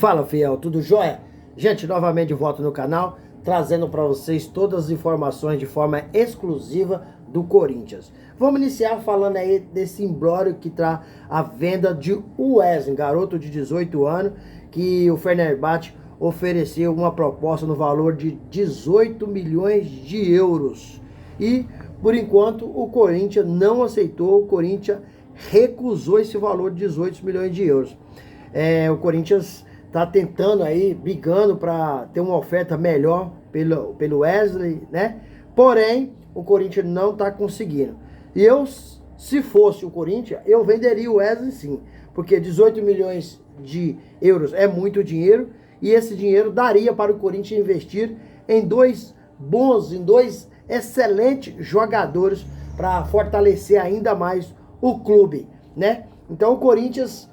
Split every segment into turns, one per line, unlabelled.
Fala, fiel, tudo jóia? Gente, novamente de volta no canal, trazendo para vocês todas as informações de forma exclusiva do Corinthians. Vamos iniciar falando aí desse imbróglio que traz a venda de Wesley, garoto de 18 anos, que o Fenerbahçe ofereceu uma proposta no valor de 18 milhões de euros. E, por enquanto, o Corinthians não aceitou, o Corinthians recusou esse valor de 18 milhões de euros. O Corinthians tá tentando aí, brigando para ter uma oferta melhor pelo Wesley, né? Porém, o Corinthians não tá conseguindo. E eu, se fosse o Corinthians, eu venderia o Wesley sim, porque 18 milhões de euros é muito dinheiro, e esse dinheiro daria para o Corinthians investir em dois excelentes jogadores para fortalecer ainda mais o clube, né? Então o Corinthians,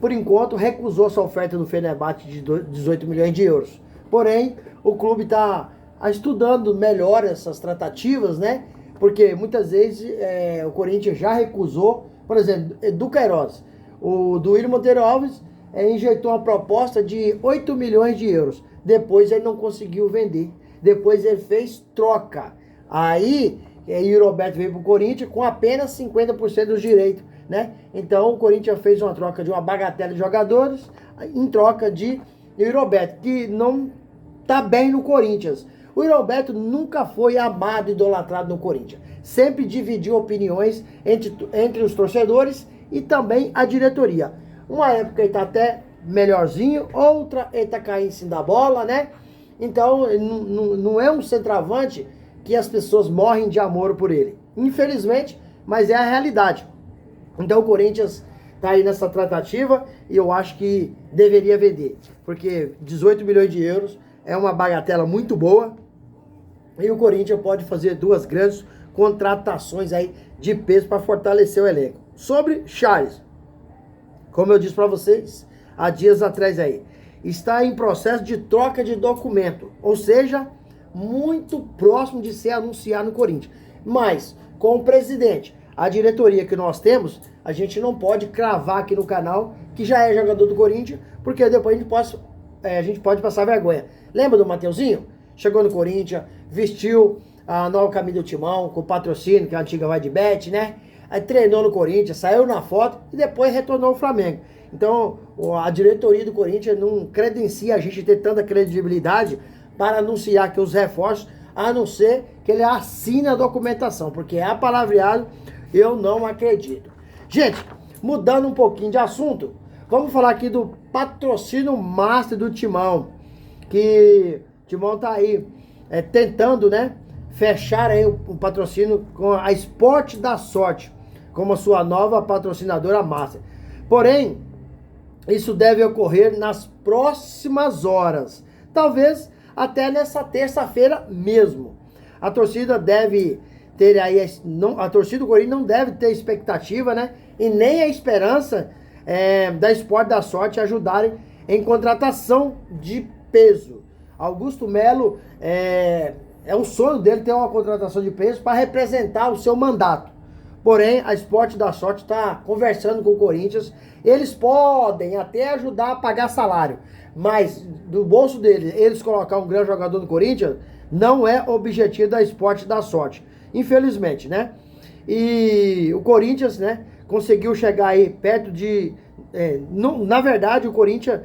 por enquanto, recusou essa oferta do Fenerbahçe de 18 milhões de euros. Porém, o clube está estudando melhor essas tratativas, né? Porque muitas vezes o Corinthians já recusou, por exemplo, do Queiroz. O Duílio Monteiro Alves injetou uma proposta de 8 milhões de euros. Depois ele não conseguiu vender. Depois ele fez troca. Aí, o Roberto veio para o Corinthians com apenas 50% dos direitos, né? Então o Corinthians fez uma troca de uma bagatela de jogadores em troca de Roberto, que não tá bem no Corinthians. O Roberto nunca foi amado e idolatrado no Corinthians. Sempre dividiu opiniões entre os torcedores e também a diretoria. Uma época ele tá até melhorzinho, outra ele tá caindo em cima da bola, né? Então não é um centroavante que as pessoas morrem de amor por ele. Infelizmente, mas é a realidade. Então o Corinthians tá aí nessa tratativa e eu acho que deveria vender. Porque 18 milhões de euros é uma bagatela muito boa. E o Corinthians pode fazer duas grandes contratações aí de peso para fortalecer o elenco. Sobre Charles, como eu disse para vocês há dias atrás aí, está em processo de troca de documento. Ou seja, muito próximo de ser anunciado no Corinthians. Mas, com o presidente, a diretoria que nós temos, a gente não pode cravar aqui no canal que já é jogador do Corinthians, porque depois a gente pode passar vergonha. Lembra do Mateuzinho? Chegou no Corinthians, vestiu a nova camisa do Timão, com o patrocínio, que é a antiga Vai de Bet, né? Aí treinou no Corinthians, saiu na foto e depois retornou ao Flamengo. Então, a diretoria do Corinthians não credencia a gente ter tanta credibilidade para anunciar que os reforços, a não ser que ele assine a documentação, porque é palavreado, eu não acredito. Gente, mudando um pouquinho de assunto, vamos falar aqui do patrocínio master do Timão, que o Timão tá aí tentando, né, fechar aí o patrocínio com a Esporte da Sorte, como a sua nova patrocinadora master. Porém, isso deve ocorrer nas próximas horas, talvez até nessa terça-feira mesmo. A torcida deve ter aí, a torcida do Corinthians não deve ter expectativa, né? E nem a esperança da Esporte da Sorte ajudarem em contratação de peso. Augusto Melo é um sonho dele ter uma contratação de peso para representar o seu mandato. Porém, a Esporte da Sorte está conversando com o Corinthians. Eles podem até ajudar a pagar salário, mas do bolso deles, eles colocar um grande jogador no Corinthians, não é objetivo da Esporte da Sorte. Infelizmente, né? E o Corinthians, né, conseguiu chegar aí perto de... na verdade, o Corinthians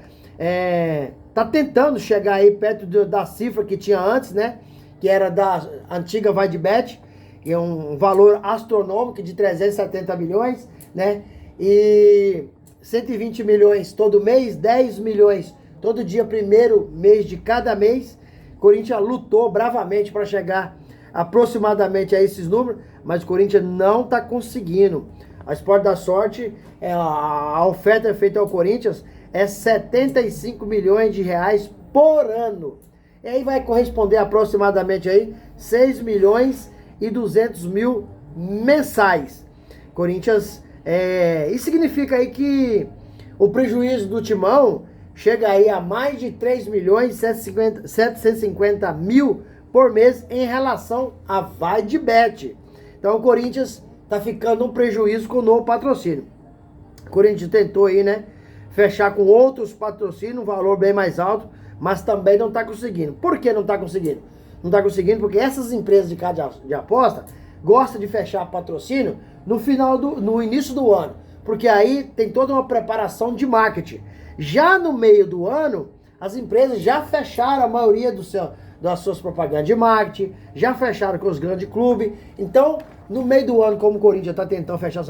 tá tentando chegar aí perto da cifra que tinha antes, né? Que era da antiga Vai de Bet, que é um valor astronômico de 370 milhões, né? E 120 milhões todo mês, 10 milhões todo dia, primeiro mês de cada mês. Corinthians lutou bravamente para chegar aproximadamente a esses números, mas o Corinthians não está conseguindo. A Esporte da Sorte, a oferta feita ao Corinthians é 75 milhões de reais por ano. E aí vai corresponder aproximadamente aí 6 milhões e 200 mil mensais. Corinthians, isso significa aí que o prejuízo do Timão chega aí a mais de 3 milhões e 750 mil por mês em relação a Vai de Bet. Então o Corinthians tá ficando um prejuízo com o novo patrocínio. O Corinthians tentou aí, né, fechar com outros patrocínios, um valor bem mais alto, mas também não está conseguindo. Por que não está conseguindo? Não está conseguindo porque essas empresas de casa de aposta gostam de fechar patrocínio no início do ano, porque aí tem toda uma preparação de marketing. Já no meio do ano, as empresas já fecharam a maioria das suas propagandas de marketing, já fecharam com os grandes clubes. Então, no meio do ano, como o Corinthians está tentando fechar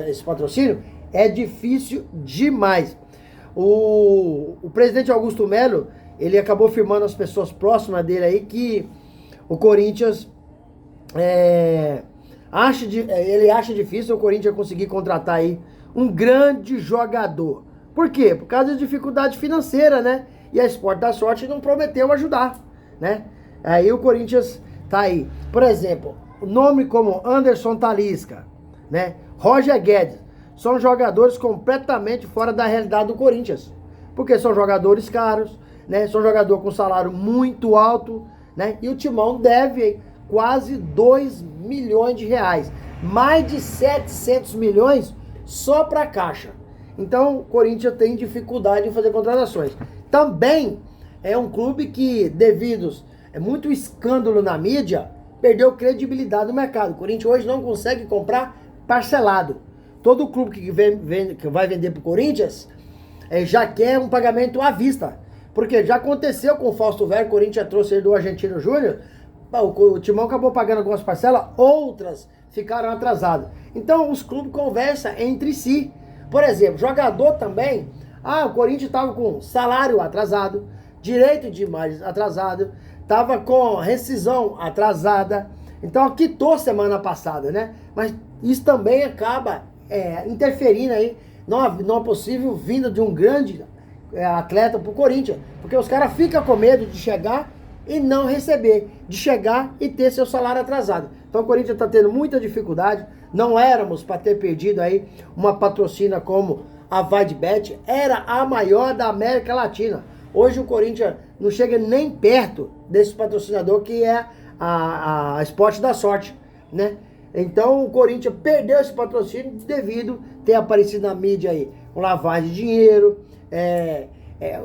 esse patrocínio, é difícil demais. O presidente Augusto Melo, ele acabou firmando as pessoas próximas dele aí que o Corinthians ele acha difícil o Corinthians conseguir contratar aí um grande jogador. Por quê? Por causa da dificuldade financeira, né? E a Sport da Sorte não prometeu ajudar, né? Aí o Corinthians tá aí. Por exemplo, nome como Anderson Talisca, né? Roger Guedes, são jogadores completamente fora da realidade do Corinthians. Porque são jogadores caros, né? São jogadores com salário muito alto, né? E o Timão deve quase 2 milhões de reais. Mais de 700 milhões só para a Caixa. Então, o Corinthians tem dificuldade em fazer contratações. Também é um clube que, devido a muito escândalo na mídia, perdeu credibilidade no mercado. O Corinthians hoje não consegue comprar parcelado. Todo clube que vai vender para o Corinthians já quer um pagamento à vista. Porque já aconteceu com o Fausto Velho, o Corinthians trouxe ele do Argentino Júnior, o Timão acabou pagando algumas parcelas, outras ficaram atrasadas. Então os clubes conversam entre si. Por exemplo, jogador também, o Corinthians estava com salário atrasado, direito de imagem atrasado, estava com rescisão atrasada, então quitou semana passada, né? Mas isso também acaba interferindo aí numa possível vinda de um grande atleta pro Corinthians, porque os caras ficam com medo de chegar e não receber, de chegar e ter seu salário atrasado. Então o Corinthians está tendo muita dificuldade. Não éramos para ter perdido aí uma patrocina como a VaidBet, era a maior da América Latina. Hoje o Corinthians não chega nem perto desse patrocinador que é a Sport da Sorte, né? Então o Corinthians perdeu esse patrocínio devido ter aparecido na mídia aí com lavagem de dinheiro,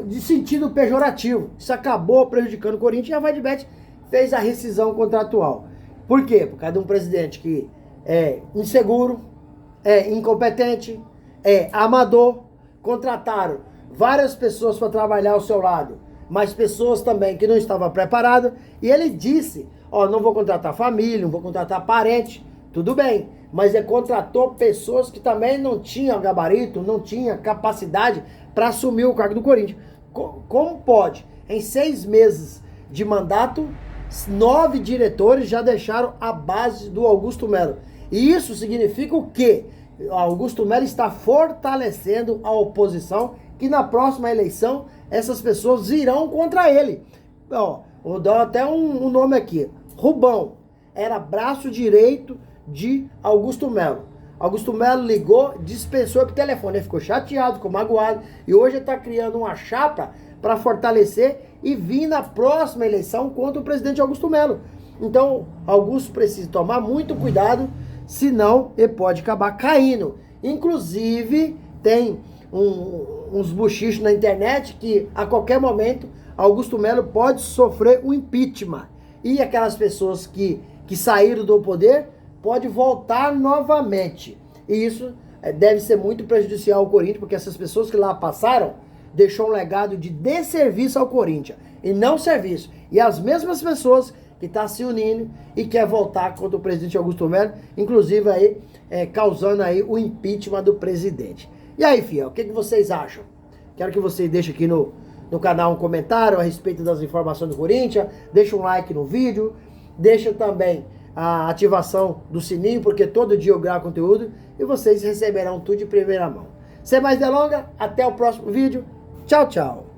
de sentido pejorativo. Isso acabou prejudicando o Corinthians e a VaidBet fez a rescisão contratual. Por quê? Por causa de um presidente que é inseguro, é incompetente, é amador. Contrataram várias pessoas para trabalhar ao seu lado, mas pessoas também que não estavam preparadas. E ele disse, não vou contratar família, não vou contratar parente, tudo bem. Mas ele contratou pessoas que também não tinham gabarito, não tinham capacidade para assumir o cargo do Corinthians. Como pode? Em 6 meses de mandato, 9 diretores já deixaram a base do Augusto Melo. E isso significa o quê? Augusto Melo está fortalecendo a oposição, que na próxima eleição essas pessoas irão contra ele. Vou dar até um nome aqui. Rubão era braço direito de Augusto Melo. Augusto Melo ligou, dispensou por telefone. Ele ficou chateado, ficou magoado. E hoje ele está criando uma chapa para fortalecer e vir na próxima eleição contra o presidente Augusto Melo. Então, Augusto precisa tomar muito cuidado, senão ele pode acabar caindo. Inclusive, tem uns bochichos na internet que a qualquer momento Augusto Melo pode sofrer um impeachment. E aquelas pessoas que saíram do poder pode voltar novamente. E isso deve ser muito prejudicial ao Corinthians, porque essas pessoas que lá passaram deixou um legado de desserviço ao Corinthians e não serviço. E as mesmas pessoas que estão se unindo e quer voltar contra o presidente Augusto Melo, inclusive aí causando aí o impeachment do presidente. E aí, fiel, o que vocês acham? Quero que vocês deixem aqui no canal um comentário a respeito das informações do Corinthians, deixa um like no vídeo, deixa também a ativação do sininho, porque todo dia eu gravo conteúdo e vocês receberão tudo de primeira mão. Sem mais delongas, até o próximo vídeo. Tchau, tchau.